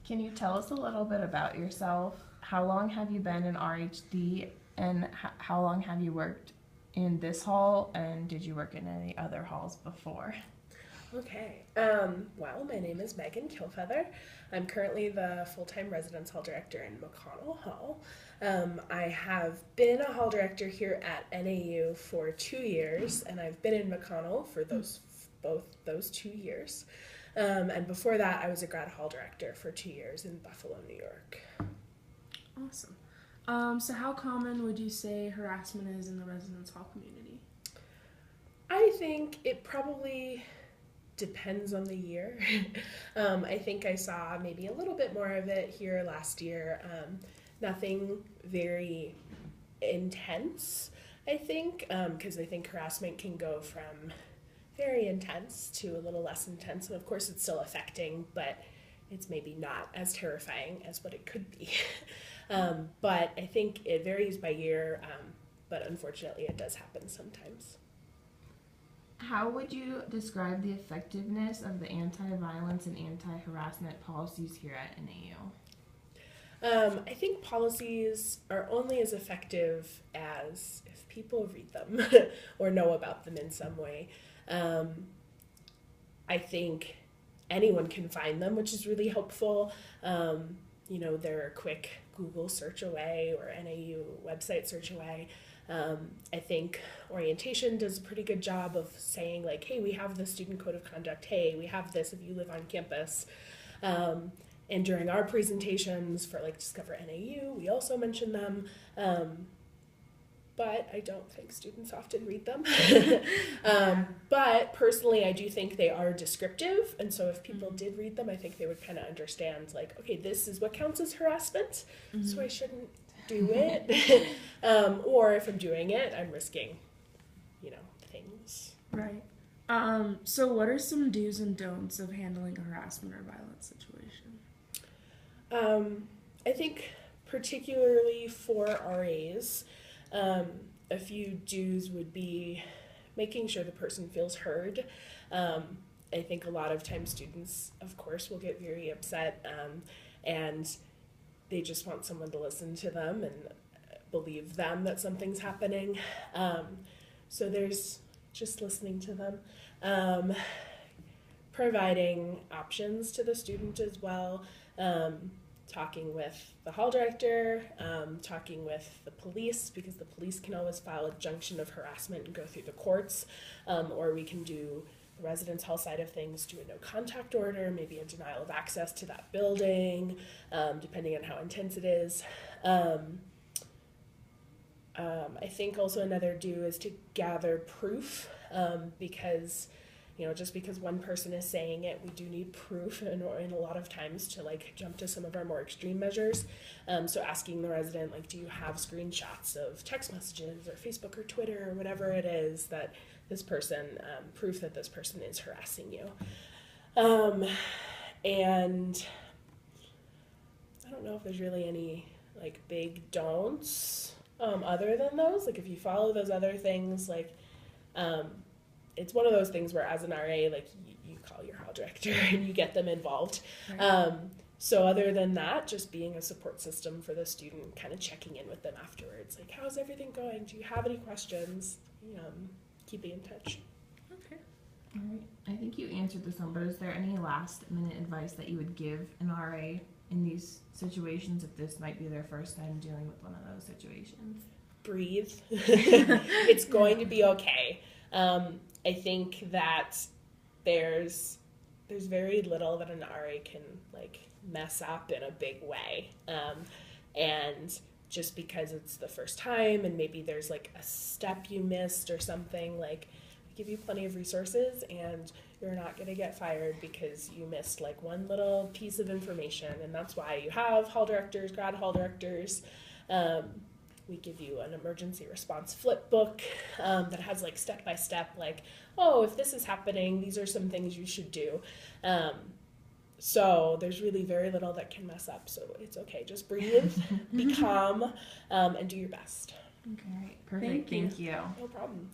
Can you tell us a little bit about yourself? How long have you been in RHD, and how long have you worked in this hall, and did you work in any other halls before? Okay. Well, my name is Megan Kilfeather. I'm currently the full-time residence hall director in McConnell Hall. I have been a hall director here at NAU for 2 years, and I've been in McConnell for both those 2 years. And before that, I was a grad hall director for 2 years in Buffalo, New York. Awesome. So how common would you say harassment is in the residence hall community? I think it probably depends on the year. I think I saw maybe a little bit more of it here last year. Nothing very intense, I think, because I think harassment can go from very intense to a little less intense. And of course, it's still affecting, but it's maybe not as terrifying as what it could be. But I think it varies by year, but unfortunately, it does happen sometimes. How would you describe the effectiveness of the anti-violence and anti-harassment policies here at NAU? I think policies are only as effective as if people read them or know about them in some way. I think anyone can find them, which is really helpful. They're a quick Google search away or NAU website search away. I think orientation does a pretty good job of saying, like, hey, we have the student code of conduct. Hey, we have this if you live on campus. And during our presentations for like Discover NAU, we also mention them. But I don't think students often read them. But personally, I do think they are descriptive. And so if people did read them, I think they would kind of understand, like, okay, this is what counts as harassment, so I shouldn't do it. Or if I'm doing it, I'm risking, things. Right. So what are some do's and don'ts of handling a harassment or violence situation? I think particularly for RAs, a few do's would be making sure the person feels heard. I think a lot of times students, of course, will get very upset, and they just want someone to listen to them and believe them that something's happening. So there's just listening to them. Providing options to the student as well. Talking with the hall director, talking with the police, because the police can always file a junction of harassment and go through the courts, or we can do the residence hall side of things, do a no contact order, maybe a denial of access to that building, depending on how intense it is. I think also another do is to gather proof, because just because one person is saying it, we do need proof in a lot of times to jump to some of our more extreme measures. So asking the resident, do you have screenshots of text messages or Facebook or Twitter or whatever it is that this person, proof that this person is harassing you. And I don't know if there's really any big don'ts other than those. If you follow those other things, it's one of those things where as an RA, you call your hall director and you get them involved. Right. So other than that, just being a support system for the student, kind of checking in with them afterwards. How's everything going? Do you have any questions? Keeping in touch. Okay. All right. I think you answered this one, but is there any last minute advice that you would give an RA in these situations if this might be their first time dealing with one of those situations? Breathe. It's going to be okay. I think that there's very little that an RA can mess up in a big way, and just because it's the first time and maybe there's a step you missed or something, we give you plenty of resources, and you're not going to get fired because you missed one little piece of information. And that's why you have hall directors, grad hall directors. We give you an emergency response flip book that has step-by-step, if this is happening, these are some things you should do. So there's really very little that can mess up. So it's okay. Just breathe, be calm, and do your best. Okay, perfect. Thank you. No problem.